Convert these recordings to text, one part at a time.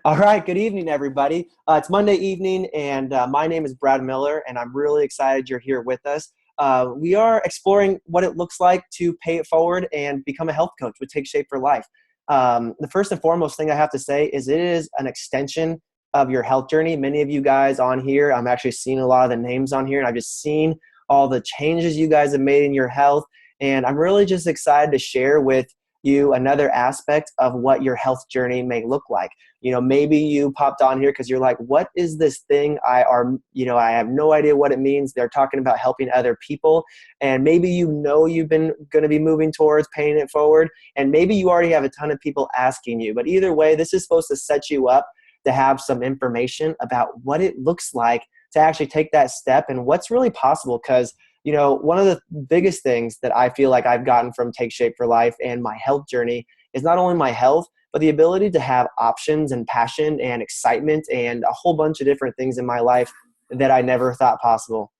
All right, good evening, everybody. It's Monday evening, and my name is Brad Miller, and I'm really excited you're here with us. We are exploring what it looks like to pay it forward and become a health coach with Take Shape for Life. The first and foremost thing I have to say is it is an extension of your health journey. Many of you guys on here, I'm actually seeing a lot of the names on here, and I've just seen all the changes you guys have made in your health, and I'm really just excited to share with you another aspect of what your health journey may look like. Maybe you popped on here because you're like, what is this thing? I have no idea what it means. They're talking about helping other people. And maybe you've been going to be moving towards paying it forward. And maybe you already have a ton of people asking you. But either way, this is supposed to set you up to have some information about what it looks like to actually take that step and what's really possible. Because one of the biggest things that I feel like I've gotten from Take Shape for Life and my health journey is not only my health, but the ability to have options and passion and excitement and a whole bunch of different things in my life that I never thought possible.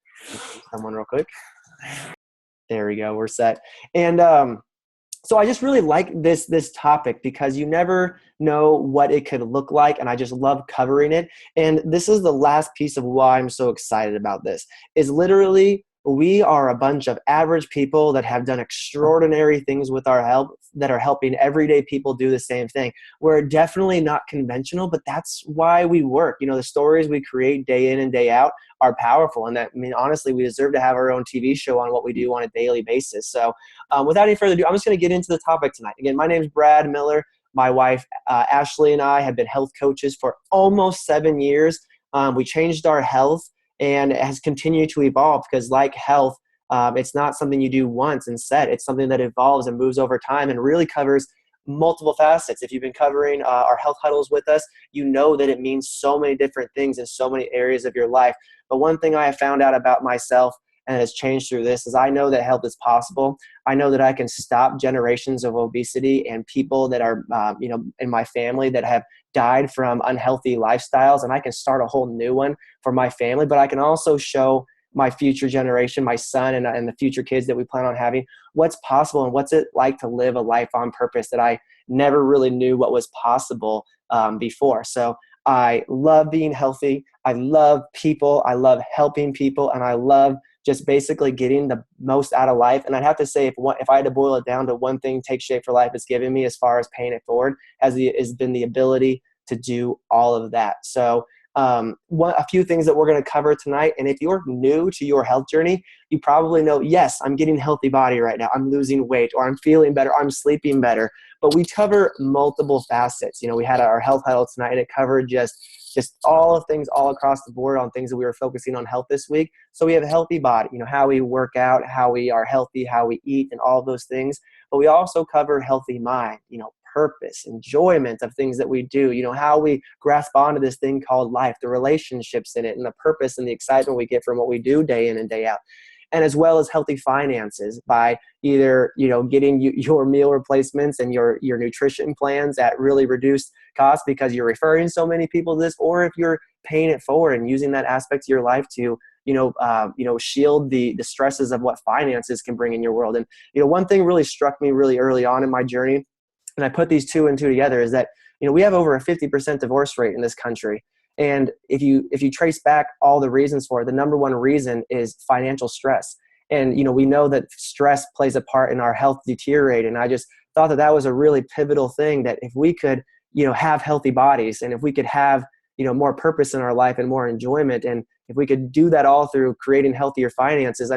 Someone real quick. There we go. We're set. And so I just really like this topic because you never know what it could look like, and I just love covering it. And this is the last piece of why I'm so excited about this is literally we are a bunch of average people that have done extraordinary things with our health that are helping everyday people do the same thing. We're definitely not conventional, but that's why we work. The stories we create day in and day out are powerful. And honestly, we deserve to have our own TV show on what we do on a daily basis. So without any further ado, I'm just going to get into the topic tonight. Again, my name is Brad Miller. My wife, Ashley, and I have been health coaches for almost 7 years. We changed our health, and it has continued to evolve because like health, it's not something you do once and set. It's something that evolves and moves over time and really covers multiple facets. If you've been covering our health huddles with us, you know that it means so many different things in so many areas of your life. But one thing I have found out about myself and has changed through this is I know that health is possible. I know that I can stop generations of obesity and people that are, in my family that have died from unhealthy lifestyles, and I can start a whole new one for my family. But I can also show my future generation, my son and the future kids that we plan on having, what's possible and what's it like to live a life on purpose that I never really knew what was possible before. So I love being healthy. I love people. I love helping people. And I love just basically getting the most out of life. And I'd have to say, if I had to boil it down to one thing Take Shape for Life has given me as far as paying it forward, has been the ability to do all of that. So a few things that we're going to cover tonight. And if you're new to your health journey, you probably know, yes, I'm getting a healthy body right now. I'm losing weight, or I'm feeling better. I'm sleeping better. But we cover multiple facets. We had our health huddle tonight, and it covered just all of things all across the board on things that we were focusing on health this week. So we have a healthy body, how we work out, how we are healthy, how we eat, and all of those things. But we also cover healthy mind, purpose, enjoyment of things that we do, how we grasp onto this thing called life, the relationships in it, and the purpose and the excitement we get from what we do day in and day out. And as well as healthy finances by either, getting your meal replacements and your nutrition plans at really reduced cost because you're referring so many people to this, or if you're paying it forward and using that aspect of your life to, shield the stresses of what finances can bring in your world. And, one thing really struck me really early on in my journey, and I put these two and two together, is that, we have over a 50% divorce rate in this country. And if you trace back all the reasons for it, the number one reason is financial stress. And, we know that stress plays a part in our health deteriorating. And I just thought that was a really pivotal thing, that if we could, have healthy bodies, and if we could have, more purpose in our life and more enjoyment, and if we could do that all through creating healthier finances,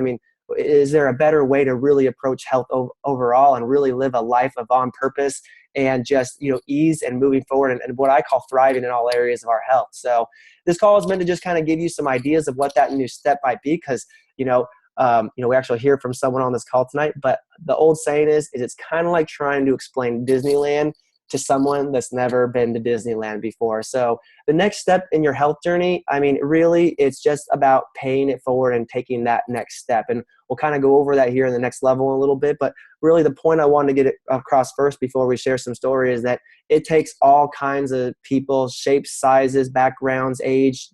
is there a better way to really approach health overall and really live a life of on purpose and just, ease and moving forward and what I call thriving in all areas of our health? So this call is meant to just kind of give you some ideas of what that new step might be, because, we actually hear from someone on this call tonight, but the old saying is it's kind of like trying to explain Disneyland to someone that's never been to Disneyland before. So the next step in your health journey, really, it's just about paying it forward and taking that next step. And we'll kind of go over that here in the next level a little bit. But really the point I wanted to get across first before we share some story is that it takes all kinds of people, shapes, sizes, backgrounds, age,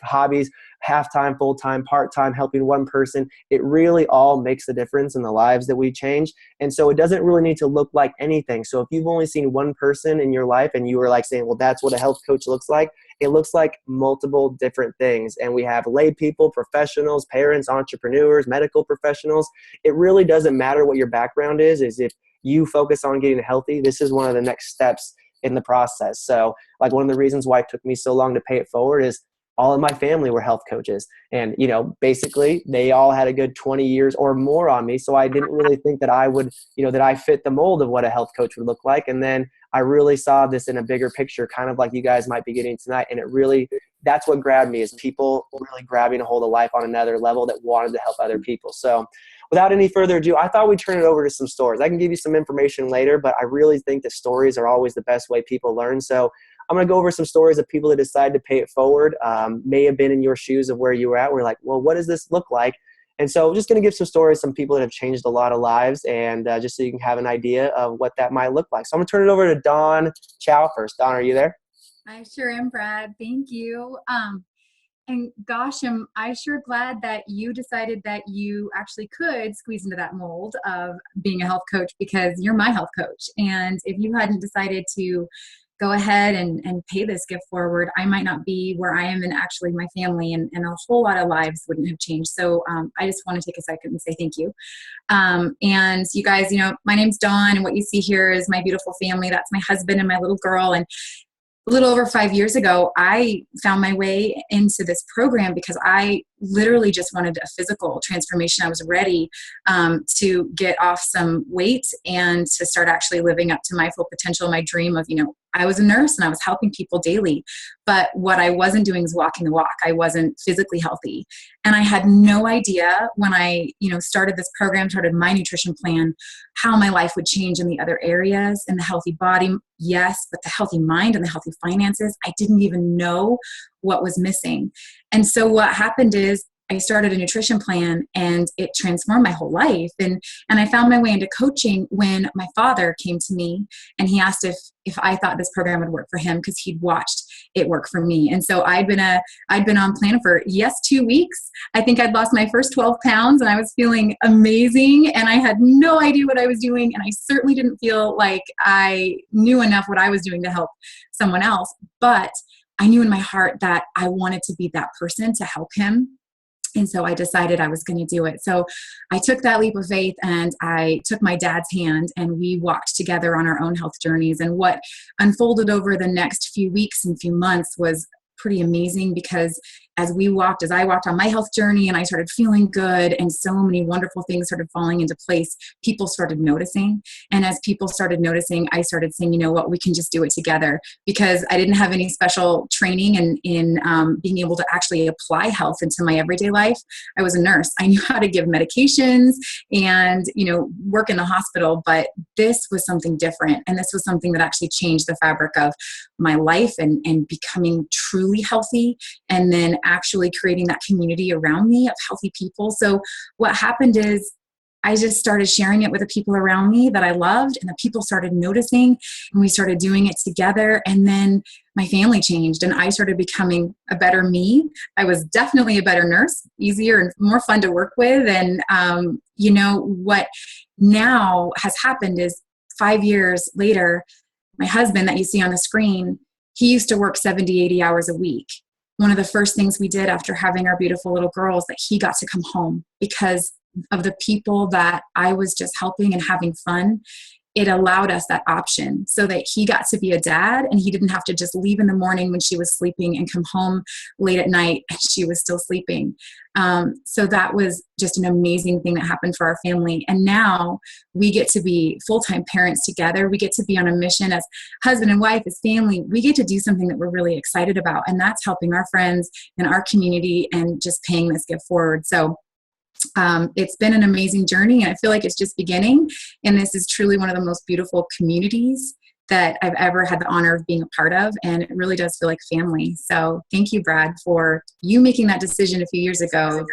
hobbies, half-time, full-time, part-time, helping one person. It really all makes a difference in the lives that we change. And so it doesn't really need to look like anything. So if you've only seen one person in your life and you were like saying, well, that's what a health coach looks like, it looks like multiple different things. And we have lay people, professionals, parents, entrepreneurs, medical professionals. It really doesn't matter what your background is if you focus on getting healthy, this is one of the next steps in the process. So like one of the reasons why it took me so long to pay it forward is all of my family were health coaches. And, basically they all had a good 20 years or more on me. So I didn't really think that I would, that I fit the mold of what a health coach would look like. And then I really saw this in a bigger picture, kind of like you guys might be getting tonight. And that's what grabbed me, is people really grabbing a hold of life on another level that wanted to help other people. So without any further ado, I thought we'd turn it over to some stories. I can give you some information later, but I really think that stories are always the best way people learn. So I'm going to go over some stories of people that decided to pay it forward, may have been in your shoes of where you were at. We're like, well, what does this look like? And so I'm just going to give some stories, some people that have changed a lot of lives, and just so you can have an idea of what that might look like. So I'm going to turn it over to Dawn Chow first. Dawn, are you there? I sure am, Brad. Thank you. And gosh, am I sure glad that you decided that you actually could squeeze into that mold of being a health coach, because you're my health coach. And if you hadn't decided to go ahead and pay this gift forward, I might not be where I am, and actually my family and a whole lot of lives wouldn't have changed. So I just want to take a second and say thank you. And you guys, my name's Dawn, and what you see here is my beautiful family. That's my husband and my little girl. And a little over 5 years ago, I found my way into this program because I literally just wanted a physical transformation. I was ready to get off some weight and to start actually living up to my full potential, my dream of, I was a nurse and I was helping people daily, but what I wasn't doing was walking the walk. I wasn't physically healthy. And I had no idea when I, started this program, started my nutrition plan, how my life would change in the other areas. And the healthy body, yes, but the healthy mind and the healthy finances, I didn't even know what was missing. And so what happened is I started a nutrition plan, and it transformed my whole life. And I found my way into coaching when my father came to me and he asked if I thought this program would work for him, because he'd watched it work for me. And so I'd been on plan for 2 weeks. I think I'd lost my first 12 pounds and I was feeling amazing, and I had no idea what I was doing. And I certainly didn't feel like I knew enough what I was doing to help someone else. But I knew in my heart that I wanted to be that person to help him. And so I decided I was going to do it. So I took that leap of faith, and I took my dad's hand, and we walked together on our own health journeys. And what unfolded over the next few weeks and few months was pretty amazing, because as I walked on my health journey and I started feeling good and so many wonderful things started falling into place, people started noticing. And as people started noticing, I started saying, you know what, we can just do it together, because I didn't have any special training in being able to actually apply health into my everyday life. I was a nurse. I knew how to give medications and, work in the hospital, but this was something different. And this was something that actually changed the fabric of my life and becoming truly healthy, and then actually creating that community around me of healthy people. So what happened is I just started sharing it with the people around me that I loved, and the people started noticing, and we started doing it together. And then my family changed, and I started becoming a better me. I was definitely a better nurse, easier and more fun to work with. And, what now has happened is 5 years later, my husband that you see on the screen, he used to work 70, 80 hours a week. One of the first things we did after having our beautiful little girls, that he got to come home because of the people that I was just helping and having fun. It allowed us that option so that he got to be a dad, and he didn't have to just leave in the morning when she was sleeping and come home late at night and she was still sleeping. So that was just an amazing thing that happened for our family. And now we get to be full-time parents together. We get to be on a mission as husband and wife, as family. We get to do something that we're really excited about, and that's helping our friends and our community and just paying this gift forward. So it's been an amazing journey, and I feel like it's just beginning. And this is truly one of the most beautiful communities that I've ever had the honor of being a part of. And it really does feel like family. So thank you, Brad, for you making that decision a few years ago,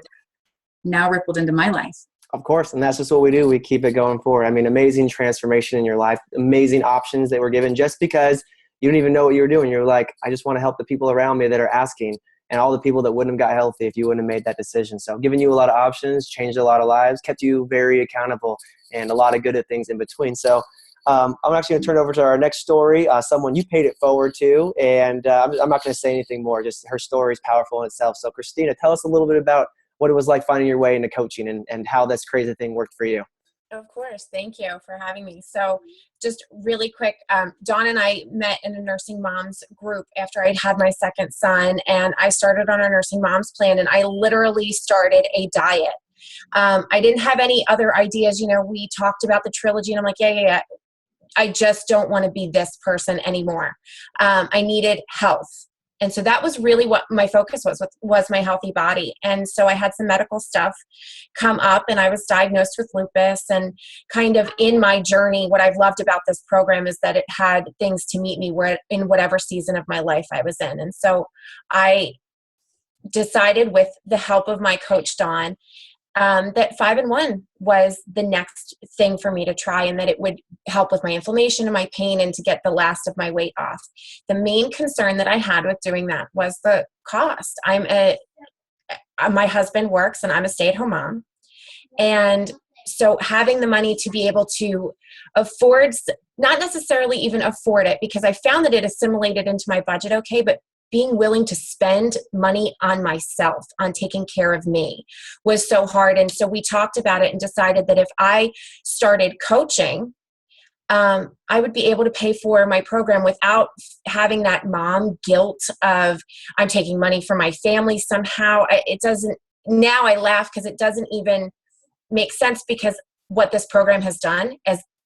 now rippled into my life. Of course, and that's just what we do. We keep it going forward. I mean, amazing transformation in your life, amazing options that were given just because you didn't even know what you were doing. You're like, I just want to help the people around me that are asking, and all the people that wouldn't have got healthy if you wouldn't have made that decision. So giving you a lot of options, changed a lot of lives, kept you very accountable, and a lot of good things in between. So I'm actually going to turn over to our next story, someone you paid it forward to, and I'm not going to say anything more. Just her story is powerful in itself. So Christina, tell us a little bit about what it was like finding your way into coaching and how this crazy thing worked for you. Of course. Thank you for having me. So just really quick, Dawn and I met in a nursing moms group after I'd had my second son, and I started on a nursing moms plan, and I literally started a diet. I didn't have any other ideas. We talked about the trilogy, and I'm like, yeah. I just don't want to be this person anymore. I needed health. And so that was really what my focus was my healthy body. And so I had some medical stuff come up, and I was diagnosed with lupus. And kind of in my journey, what I've loved about this program is that it had things to meet me in whatever season of my life I was in. And so I decided, with the help of my coach, Dawn, that 5-in-1 was the next thing for me to try, and that it would help with my inflammation and my pain and to get the last of my weight off. The main concern that I had with doing that was the cost. My husband works and I'm a stay-at-home mom. And so having the money to be able to afford, not necessarily even afford it, because I found that it assimilated into my budget okay, but being willing to spend money on myself, on taking care of me, was so hard. And so we talked about it and decided that if I started coaching, I would be able to pay for my program without having that mom guilt of I'm taking money from my family somehow. It doesn't, now I laugh because it doesn't even make sense, because what this program has done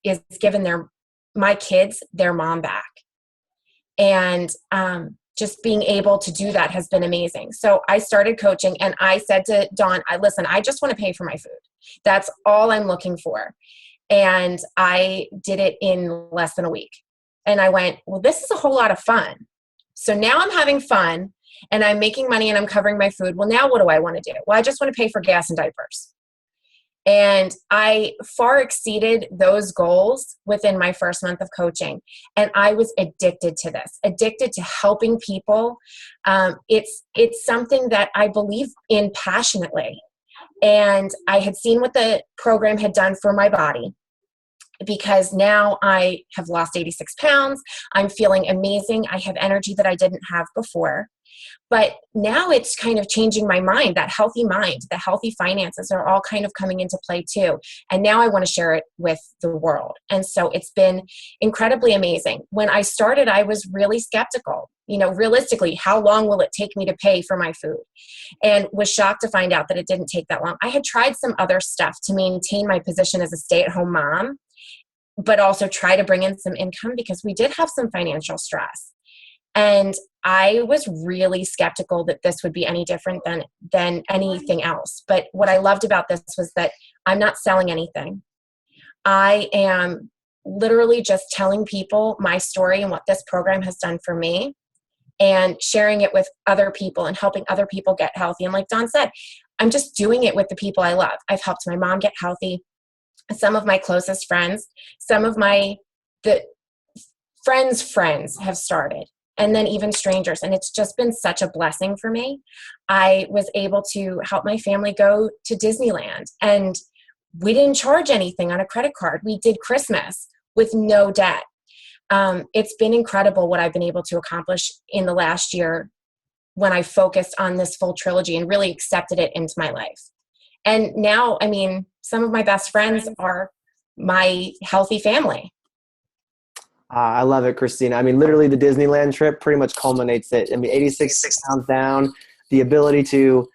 is given my kids their mom back. And, just being able to do that has been amazing. So I started coaching, and I said to Dawn, listen, I just want to pay for my food. That's all I'm looking for. And I did it in less than a week. And I went, well, this is a whole lot of fun. So now I'm having fun and I'm making money and I'm covering my food. Well, now what do I want to do? Well, I just want to pay for gas and diapers. And I far exceeded those goals within my first month of coaching. And I was addicted to this, addicted to helping people. It's something that I believe in passionately. And I had seen what the program had done for my body, because now I have lost 86 pounds. I'm feeling amazing. I have energy that I didn't have before. But now it's kind of changing my mind. That healthy mind, the healthy finances are all kind of coming into play too. And now I want to share it with the world. And so it's been incredibly amazing. When I started, I was really skeptical. Realistically, how long will it take me to pay for my food? And was shocked to find out that it didn't take that long. I had tried some other stuff to maintain my position as a stay-at-home mom, but also try to bring in some income, because we did have some financial stress. And I was really skeptical that this would be any different than anything else. But what I loved about this was that I'm not selling anything. I am literally just telling people my story and what this program has done for me, and sharing it with other people and helping other people get healthy. And like Dawn said, I'm just doing it with the people I love. I've helped my mom get healthy. Some of my closest friends, some of the friends have started. And then even strangers. And it's just been such a blessing for me. I was able to help my family go to Disneyland, and we didn't charge anything on a credit card. We did Christmas with no debt. It's been incredible what I've been able to accomplish in the last year when I focused on this full trilogy and really accepted it into my life. And now, some of my best friends are my healthy family. I love it, Christina. Literally the Disneyland trip pretty much culminates it. 86 pounds down, the ability to,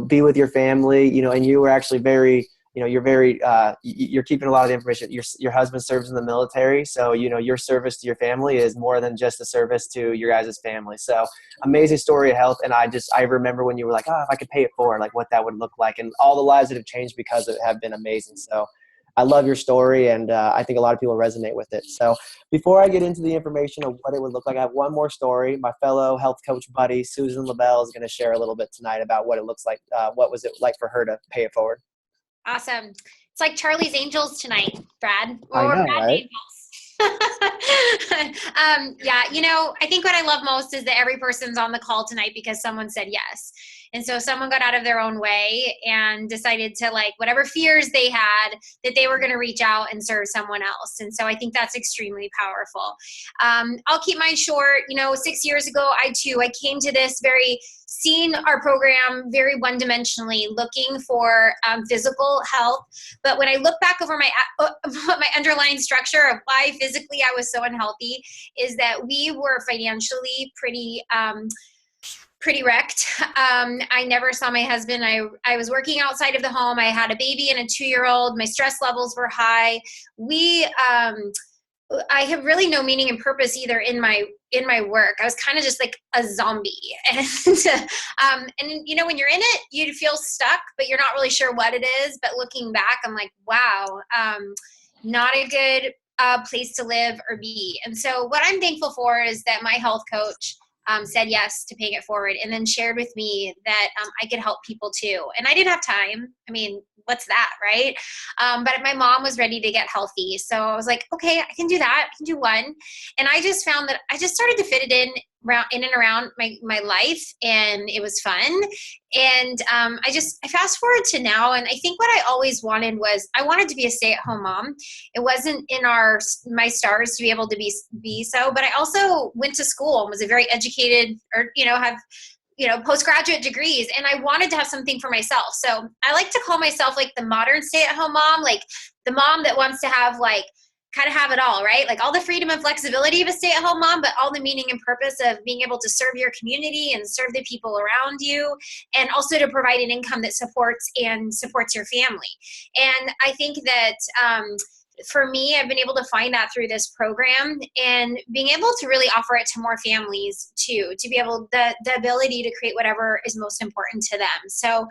be with your family, and you were actually very, you're keeping a lot of the information. Your husband serves in the military. So, your service to your family is more than just a service to your guys' family. So amazing story of health. And I remember when you were like, if I could pay it forward, like what that would look like. And all the lives that have changed because of it have been amazing. So I love your story, and I think a lot of people resonate with it. So before I get into the information of what it would look like, I have one more story. My fellow health coach buddy, Susan LaBelle, is going to share a little bit tonight about what it looks like. What was it like for her to pay it forward? Awesome. It's like Charlie's Angels tonight, Brad. I Or know, Brad right? Yeah, you know, I think what I love most is that every person's on the call tonight because someone said yes. And so someone got out of their own way and decided to, like, whatever fears they had, that they were going to reach out and serve someone else. And so I think that's extremely powerful. I'll keep mine short. You know, 6 years ago, I came to this seeing our program very one-dimensionally, looking for physical health. But when I look back over my underlying structure of why physically I was so unhealthy, is that we were financially pretty wrecked. I never saw my husband. I was working outside of the home. I had a baby and a 2-year-old. My stress levels were high. I have really no meaning and purpose either in my work. I was kind of just like a zombie. And you know, when you're in it, you feel stuck, but you're not really sure what it is. But looking back, I'm like, wow, not a good place to live or be. And so what I'm thankful for is that my health coach said yes to paying it forward, and then shared with me that I could help people too. And I didn't have time. I mean, what's that, right? But my mom was ready to get healthy. So I was like, okay, I can do that. I can do one. And I just found that I just started to fit it in and around my life, and it was fun. And I fast forward to now, and I think what I always wanted was, I wanted to be a stay-at-home mom. It wasn't in my stars to be able to be so, but I also went to school and was a very educated, or have postgraduate degrees, and I wanted to have something for myself. So I like to call myself like the modern stay-at-home mom, like the mom that wants to have kind of have it all, right? Like all the freedom and flexibility of a stay-at-home mom, but all the meaning and purpose of being able to serve your community and serve the people around you, and also to provide an income that supports your family. And I think that for me, I've been able to find that through this program, and being able to really offer it to more families too, to be able, the ability to create whatever is most important to them. So,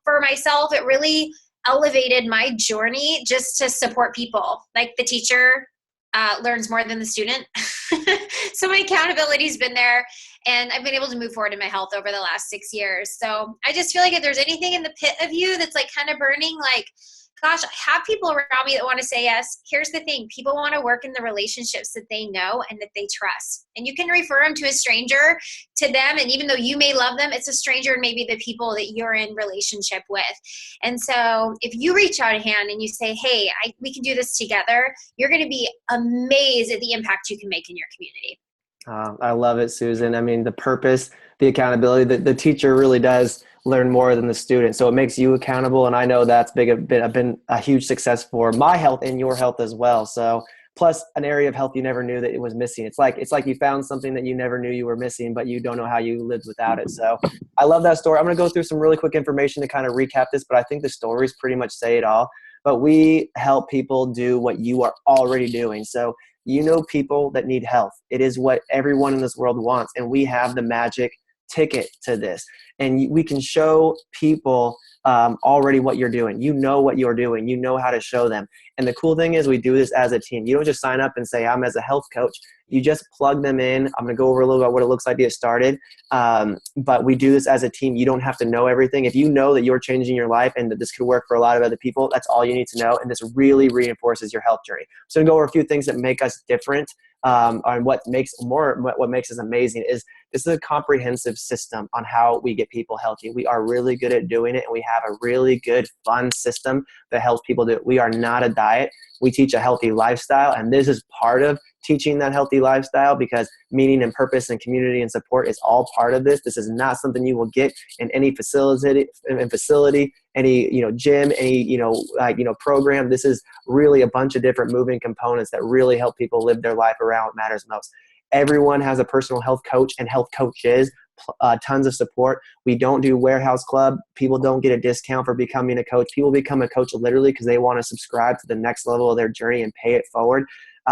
for myself, it really elevated my journey just to support people. Like the teacher learns more than the student. So my accountability's been there, and I've been able to move forward in my health over the last 6 years. So I just feel like if there's anything in the pit of you that's like kind of burning, like, gosh, I have people around me that want to say yes. Here's the thing. People want to work in the relationships that they know and that they trust. And you can refer them to a stranger, to them. And even though you may love them, it's a stranger and maybe the people that you're in relationship with. And so if you reach out a hand and you say, hey, we can do this together, you're going to be amazed at the impact you can make in your community. I love it, Susan. I mean, the purpose, the accountability, the teacher really does learn more than the student. So it makes you accountable. And I know that's been a huge success for my health and your health as well. So plus an area of health you never knew that it was missing. It's like you found something that you never knew you were missing, but you don't know how you lived without it. So I love that story. I'm going to go through some really quick information to kind of recap this, but I think the stories pretty much say it all. But we help people do what you are already doing. So people that need health. It is what everyone in this world wants. And we have the magic ticket to this. And we can show people already what you're doing. You know what you're doing. You know how to show them. And the cool thing is we do this as a team. You don't just sign up and say, I'm as a health coach. You just plug them in. I'm going to go over a little bit what it looks like to get started. But we do this as a team. You don't have to know everything. If you know that you're changing your life and that this could work for a lot of other people, that's all you need to know. And this really reinforces your health journey. So I'm going to go over a few things that make us different. And what makes us amazing is this is a comprehensive system on how we get people healthy. We are really good at doing it, and we have a really good, fun system that helps people do it. We are not a diet. We teach a healthy lifestyle, and this is part of teaching that healthy lifestyle, because meaning and purpose and community and support is all part of this. This is not something you will get in any facility, any gym, any program. This is really a bunch of different moving components that really help people live their life around what matters most. Everyone has a personal health coach and health coaches, tons of support. We don't do warehouse club. People don't get a discount for becoming a coach. People become a coach literally because they want to subscribe to the next level of their journey and pay it forward.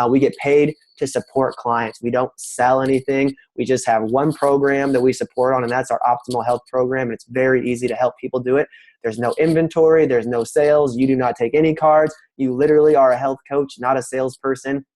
We get paid to support clients. We don't sell anything. We just have one program that we support on, and that's our Optimal Health program. And it's very easy to help people do it. There's no inventory. There's no sales. You do not take any cards. You literally are a health coach, not a salesperson.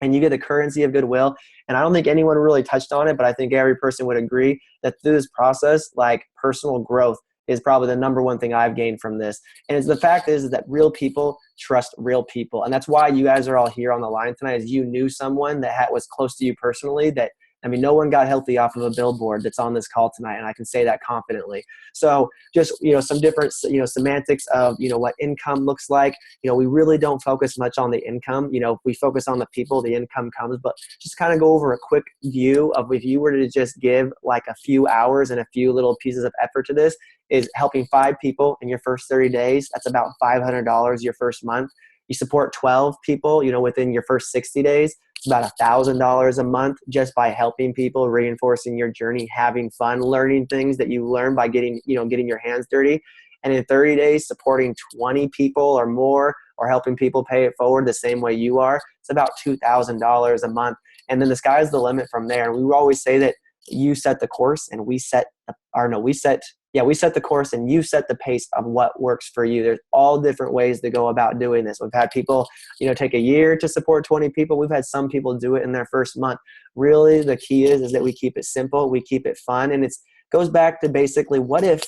And you get the currency of goodwill. And I don't think anyone really touched on it, but I think every person would agree that through this process, like personal growth is probably the number one thing I've gained from this. And it's the fact is that real people trust real people. And that's why you guys are all here on the line tonight, is you knew someone that was close to you personally that, I mean, no one got healthy off of a billboard that's on this call tonight, and I can say that confidently. So just, some different, semantics of, what income looks like. We really don't focus much on the income. If we focus on the people, the income comes. But just kind of go over a quick view of, if you were to just give like a few hours and a few little pieces of effort to this, is helping 5 people in your first 30 days. That's about $500 your first month. You support 12 people, within your first 60 days. It's about $1,000 a month just by helping people, reinforcing your journey, having fun, learning things that you learn by getting your hands dirty. And in 30 days, supporting 20 people or more, or helping people pay it forward the same way you are, it's about $2,000 a month. And then the sky's the limit from there. And we always say that you set the course and we set the course and you set the pace of what works for you. There's all different ways to go about doing this. We've had people, take a year to support 20 people. We've had some people do it in their first month. Really, the key is that we keep it simple, we keep it fun. And it goes back to basically, what if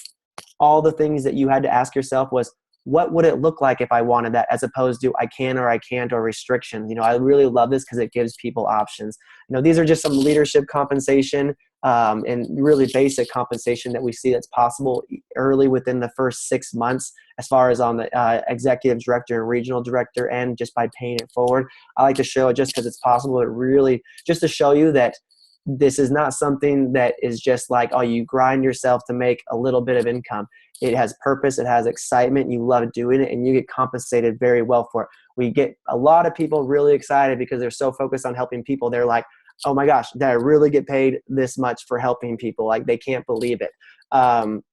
all the things that you had to ask yourself was, what would it look like if I wanted that, as opposed to I can or I can't, or restrictions. I really love this because it gives people options. These are just some leadership compensation and really basic compensation that we see that's possible early within the first 6 months, as far as on the executive director and regional director, and just by paying it forward. I like to show it just because it's possible. It really just to show you that this is not something that is just like, oh, you grind yourself to make a little bit of income. It has purpose. It has excitement. You love doing it, and you get compensated very well for it. We get a lot of people really excited because they're so focused on helping people. They're like, oh my gosh, did I really get paid this much for helping people? Like, they can't believe it. And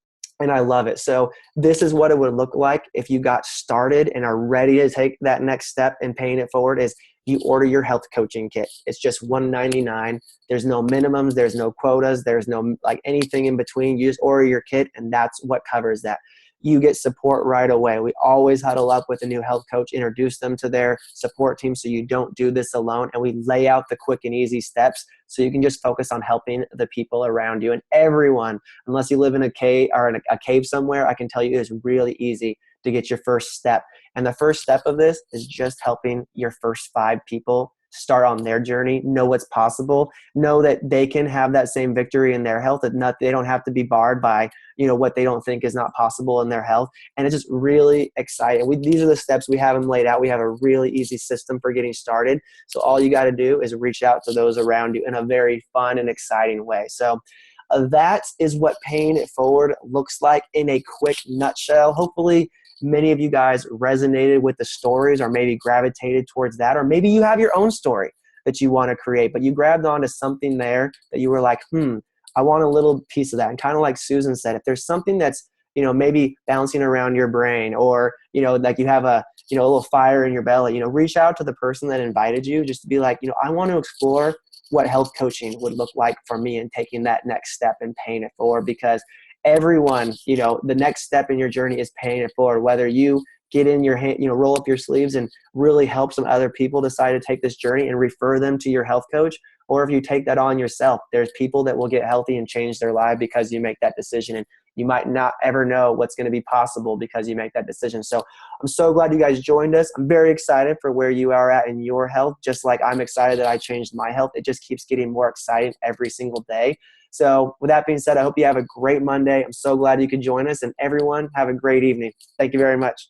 I love it. So this is what it would look like if you got started and are ready to take that next step in paying it forward. Is you order your health coaching kit. It's just $199. There's no minimums. There's no quotas. There's no anything in between. You just order your kit, and that's what covers that. You get support right away. We always huddle up with a new health coach, introduce them to their support team so you don't do this alone. And we lay out the quick and easy steps so you can just focus on helping the people around you. And everyone, unless you live in a cave or in a cave somewhere, I can tell you it's really easy to get your first step. And the first step of this is just helping your first 5 people start on their journey, know what's possible, know that they can have that same victory in their health, that they don't have to be barred by, what they don't think is not possible in their health. And it's just really exciting. These are the steps. We have them laid out. We have a really easy system for getting started. So all you got to do is reach out to those around you in a very fun and exciting way. So that is what paying it forward looks like in a quick nutshell. Hopefully many of you guys resonated with the stories, or maybe gravitated towards that, or maybe you have your own story that you want to create, but you grabbed onto something there that you were like, I want a little piece of that. And kind of like Susan said, if there's something that's, maybe bouncing around your brain, or, like you have a little fire in your belly, reach out to the person that invited you, just to be like, I want to explore what health coaching would look like for me, and taking that next step and paying it forward. Because everyone, the next step in your journey is paying it forward. Whether you get in your hand, roll up your sleeves and really help some other people decide to take this journey and refer them to your health coach, or if you take that on yourself, there's people that will get healthy and change their life because you make that decision. And you might not ever know what's going to be possible because you make that decision. So I'm so glad you guys joined us. I'm very excited for where you are at in your health, just like I'm excited that I changed my health. It just keeps getting more exciting every single day. So with that being said, I hope you have a great Monday. I'm so glad you could join us, and everyone have a great evening. Thank you very much.